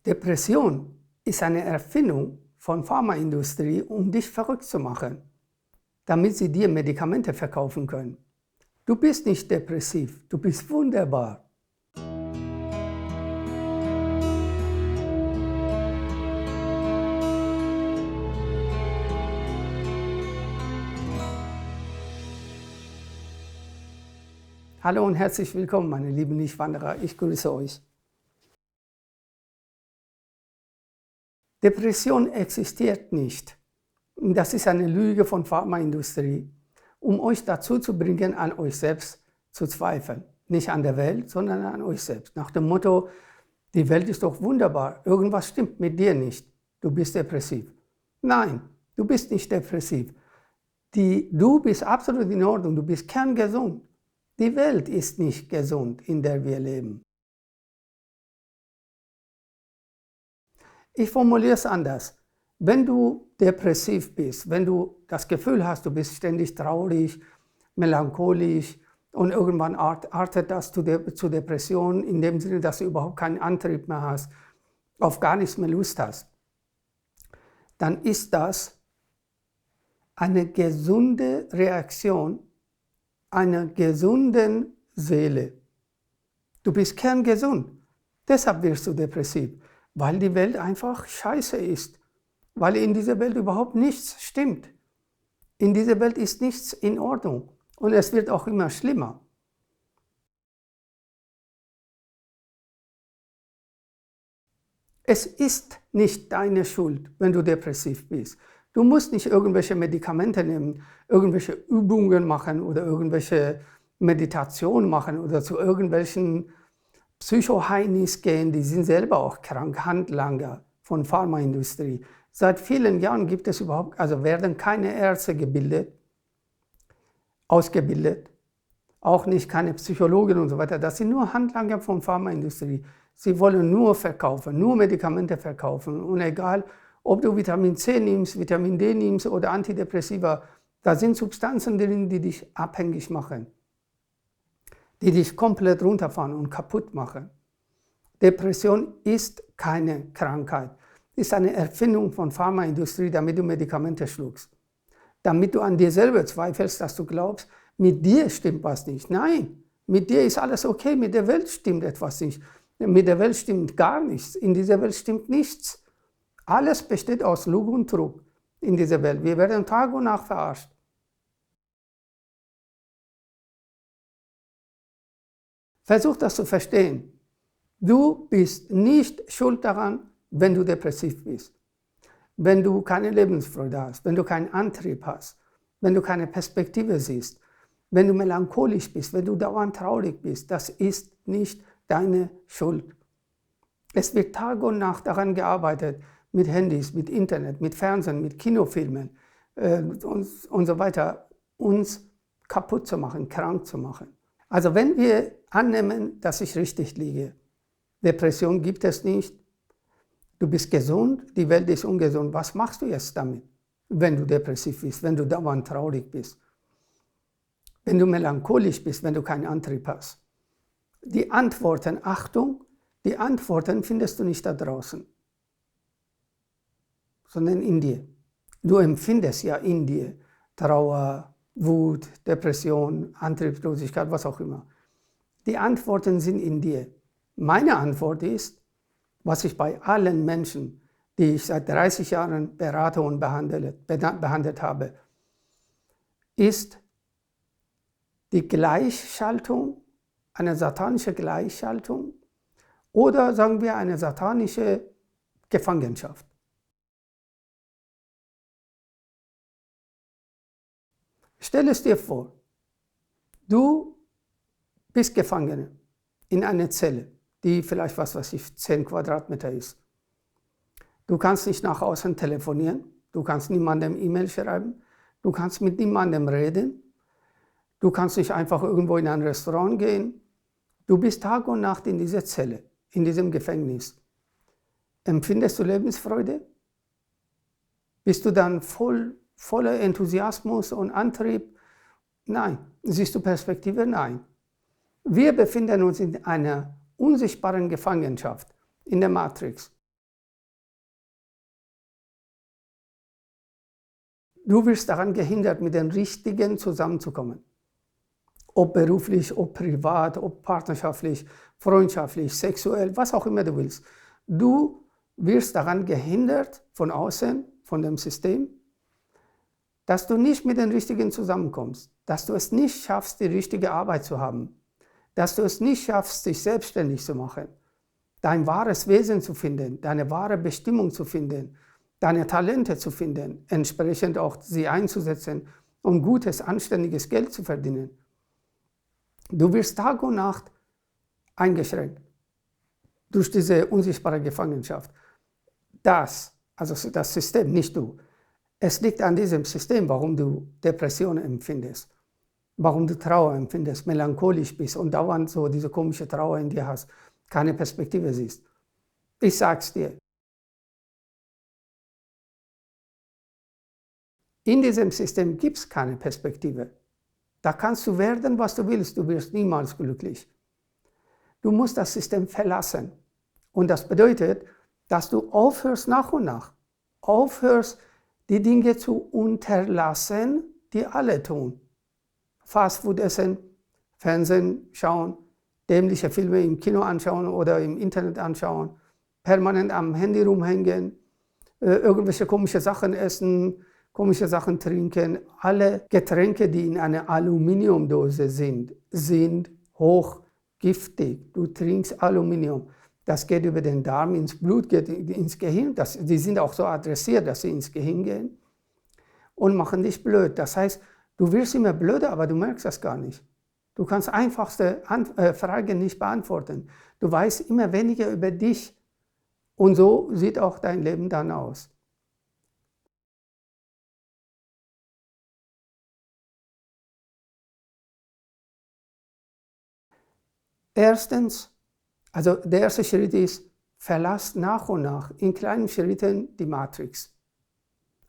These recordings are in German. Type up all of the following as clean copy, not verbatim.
Depression ist eine Erfindung von Pharmaindustrie, um dich verrückt zu machen, damit sie dir Medikamente verkaufen können. Du bist nicht depressiv, du bist wunderbar. Hallo und herzlich willkommen, meine lieben Nichtwanderer, ich grüße euch. Depression existiert nicht. Das ist eine Lüge von Pharmaindustrie, um euch dazu zu bringen, an euch selbst zu zweifeln. Nicht an der Welt, sondern an euch selbst. Nach dem Motto, die Welt ist doch wunderbar, irgendwas stimmt mit dir nicht, du bist depressiv. Nein, du bist nicht depressiv. Du bist absolut in Ordnung, du bist kerngesund. Die Welt ist nicht gesund, in der wir leben. Ich formuliere es anders. Wenn du depressiv bist, wenn du das Gefühl hast, du bist ständig traurig, melancholisch und irgendwann artet das zu Depressionen, in dem Sinne, dass du überhaupt keinen Antrieb mehr hast, auf gar nichts mehr Lust hast, dann ist das eine gesunde Reaktion einer gesunden Seele. Du bist kerngesund, deshalb wirst du depressiv. Weil die Welt einfach scheiße ist, weil in dieser Welt überhaupt nichts stimmt. In dieser Welt ist nichts in Ordnung und es wird auch immer schlimmer. Es ist nicht deine Schuld, wenn du depressiv bist. Du musst nicht irgendwelche Medikamente nehmen, irgendwelche Übungen machen oder irgendwelche Meditationen machen oder zu irgendwelchen Psycho-Heinis gehen, die sind selber auch krank, Handlanger von Pharmaindustrie. Seit vielen Jahren gibt es werden keine Ärzte ausgebildet, auch nicht keine Psychologen und so weiter. Das sind nur Handlanger von Pharmaindustrie. Sie wollen nur verkaufen, nur Medikamente verkaufen. Und egal, ob du Vitamin C nimmst, Vitamin D nimmst oder Antidepressiva, da sind Substanzen drin, die dich abhängig machen, die dich komplett runterfahren und kaputt machen. Depression ist keine Krankheit, ist eine Erfindung von Pharmaindustrie, damit du Medikamente schluckst. Damit du an dir selber zweifelst, dass du glaubst, mit dir stimmt was nicht. Nein, mit dir ist alles okay, mit der Welt stimmt etwas nicht. Mit der Welt stimmt gar nichts, in dieser Welt stimmt nichts. Alles besteht aus Lug und Trug in dieser Welt. Wir werden Tag und Nacht verarscht. Versuch das zu verstehen. Du bist nicht schuld daran, wenn du depressiv bist, wenn du keine Lebensfreude hast, wenn du keinen Antrieb hast, wenn du keine Perspektive siehst, wenn du melancholisch bist, wenn du dauernd traurig bist. Das ist nicht deine Schuld. Es wird Tag und Nacht daran gearbeitet, mit Handys, mit Internet, mit Fernsehen, mit Kinofilmen und so weiter, uns kaputt zu machen, krank zu machen. Also wenn wir annehmen, dass ich richtig liege, Depression gibt es nicht, du bist gesund, die Welt ist ungesund, was machst du jetzt damit, wenn du depressiv bist, wenn du dauernd traurig bist, wenn du melancholisch bist, wenn du keinen Antrieb hast? Die Antworten, Achtung, die Antworten findest du nicht da draußen, sondern in dir. Du empfindest ja in dir Trauer, Wut, Depression, Antriebslosigkeit, was auch immer. Die Antworten sind in dir. Meine Antwort ist, was ich bei allen Menschen, die ich seit 30 Jahren berate und behandelt habe, ist die Gleichschaltung, eine satanische Gleichschaltung oder sagen wir eine satanische Gefangenschaft. Stell es dir vor, du bist gefangen in einer Zelle, die vielleicht, 10 Quadratmeter ist. Du kannst nicht nach außen telefonieren, du kannst niemandem E-Mail schreiben, du kannst mit niemandem reden, du kannst nicht einfach irgendwo in ein Restaurant gehen. Du bist Tag und Nacht in dieser Zelle, in diesem Gefängnis. Empfindest du Lebensfreude? Bist du dann voller Enthusiasmus und Antrieb? Nein. Siehst du Perspektive? Nein. Wir befinden uns in einer unsichtbaren Gefangenschaft, in der Matrix. Du wirst daran gehindert, mit den Richtigen zusammenzukommen. Ob beruflich, ob privat, ob partnerschaftlich, freundschaftlich, sexuell, was auch immer du willst. Du wirst daran gehindert, von außen, von dem System, dass du nicht mit den Richtigen zusammenkommst, dass du es nicht schaffst, die richtige Arbeit zu haben, dass du es nicht schaffst, dich selbstständig zu machen, dein wahres Wesen zu finden, deine wahre Bestimmung zu finden, deine Talente zu finden, entsprechend auch sie einzusetzen, um gutes, anständiges Geld zu verdienen. Du wirst Tag und Nacht eingeschränkt durch diese unsichtbare Gefangenschaft. Also das System, nicht du. Es liegt an diesem System, warum du Depressionen empfindest, warum du Trauer empfindest, melancholisch bist und dauernd so diese komische Trauer in dir hast, keine Perspektive siehst. Ich sag's dir. In diesem System gibt es keine Perspektive. Da kannst du werden, was du willst, du wirst niemals glücklich. Du musst das System verlassen. Und das bedeutet, dass du aufhörst nach und nach, aufhörst, die Dinge zu unterlassen, die alle tun. Fastfood essen, Fernsehen schauen, dämliche Filme im Kino anschauen oder im Internet anschauen, permanent am Handy rumhängen, irgendwelche komische Sachen essen, komische Sachen trinken. Alle Getränke, die in einer Aluminiumdose sind hochgiftig. Du trinkst Aluminium. Das geht über den Darm ins Blut, geht ins Gehirn. Die sind auch so adressiert, dass sie ins Gehirn gehen und machen dich blöd. Das heißt, du wirst immer blöder, aber du merkst das gar nicht. Du kannst einfachste Fragen nicht beantworten. Du weißt immer weniger über dich. Und so sieht auch dein Leben dann aus. Erstens, also der erste Schritt ist, verlass nach und nach in kleinen Schritten die Matrix.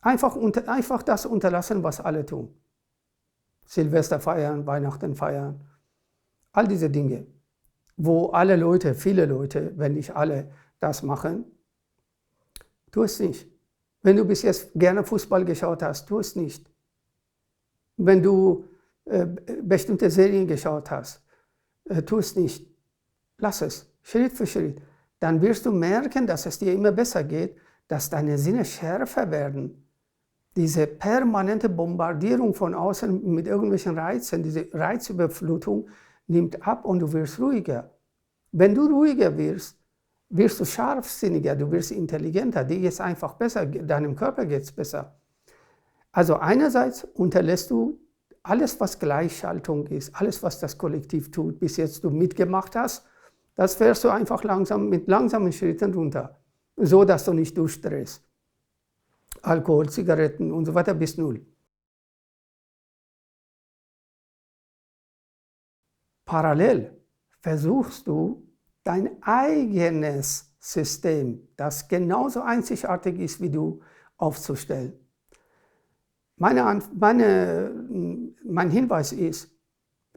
Einfach das unterlassen, was alle tun. Silvester feiern, Weihnachten feiern, all diese Dinge, wo alle Leute, viele Leute, wenn nicht alle, das machen, tu es nicht. Wenn du bis jetzt gerne Fußball geschaut hast, tu es nicht. Wenn du bestimmte Serien geschaut hast, tu es nicht. Lass es, Schritt für Schritt. Dann wirst du merken, dass es dir immer besser geht, dass deine Sinne schärfer werden. Diese permanente Bombardierung von außen mit irgendwelchen Reizen, diese Reizüberflutung nimmt ab und du wirst ruhiger. Wenn du ruhiger wirst, wirst du scharfsinniger, du wirst intelligenter, dir geht es einfach besser, deinem Körper geht es besser. Also einerseits unterlässt du alles, was Gleichschaltung ist, alles, was das Kollektiv tut, bis jetzt du mitgemacht hast, das fährst du einfach langsam mit langsamen Schritten runter, so dass du nicht durchdrehst. Alkohol, Zigaretten und so weiter bis null. Parallel versuchst du dein eigenes System, das genauso einzigartig ist wie du, aufzustellen. Mein Hinweis ist,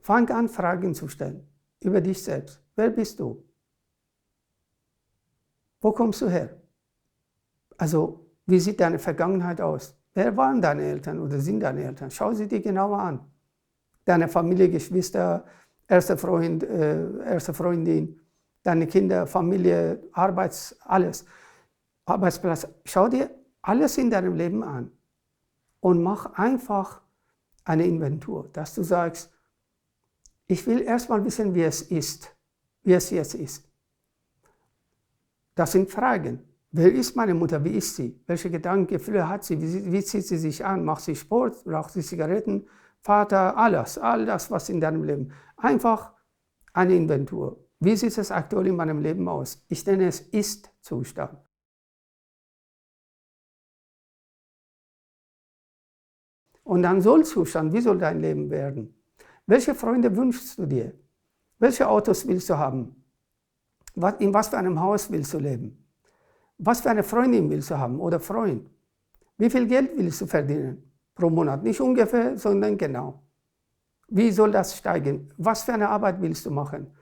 fang an, Fragen zu stellen über dich selbst. Wer bist du? Wo kommst du her? Also, wie sieht deine Vergangenheit aus? Wer waren deine Eltern oder sind deine Eltern? Schau sie dir genauer an. Deine Familie, Geschwister, erster Freund, erste Freundin, deine Kinder, Familie, alles. Arbeitsplatz. Schau dir alles in deinem Leben an und mach einfach eine Inventur, dass du sagst, ich will erstmal wissen, wie es ist, wie es jetzt ist. Das sind Fragen. Wer ist meine Mutter? Wie ist sie? Welche Gedanken, Gefühle hat sie? Wie zieht sie sich an? Macht sie Sport? Raucht sie Zigaretten? Vater? All das, was in deinem Leben. Einfach eine Inventur. Wie sieht es aktuell in meinem Leben aus? Ich nenne es Ist-Zustand. Und dann Soll-Zustand. Wie soll dein Leben werden? Welche Freunde wünschst du dir? Welche Autos willst du haben? In was für einem Haus willst du leben? Was für eine Freundin willst du haben oder Freund? Wie viel Geld willst du verdienen pro Monat? Nicht ungefähr, sondern genau. Wie soll das steigen? Was für eine Arbeit willst du machen?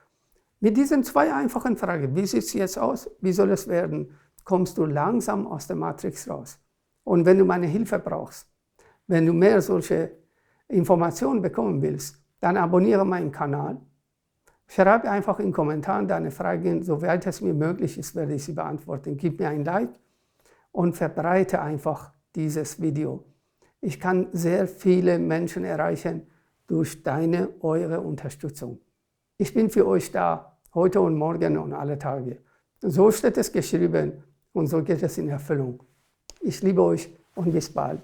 Mit diesen zwei einfachen Fragen, wie sieht es jetzt aus, wie soll es werden, kommst du langsam aus der Matrix raus. Und wenn du meine Hilfe brauchst, Wenn du mehr solche Informationen bekommen willst, dann abonniere meinen Kanal. Schreibe einfach in den Kommentaren deine Fragen, soweit es mir möglich ist, werde ich sie beantworten. Gib mir ein Like und verbreite einfach dieses Video. Ich kann sehr viele Menschen erreichen durch eure Unterstützung. Ich bin für euch da, heute und morgen und alle Tage. So steht es geschrieben und so geht es in Erfüllung. Ich liebe euch und bis bald.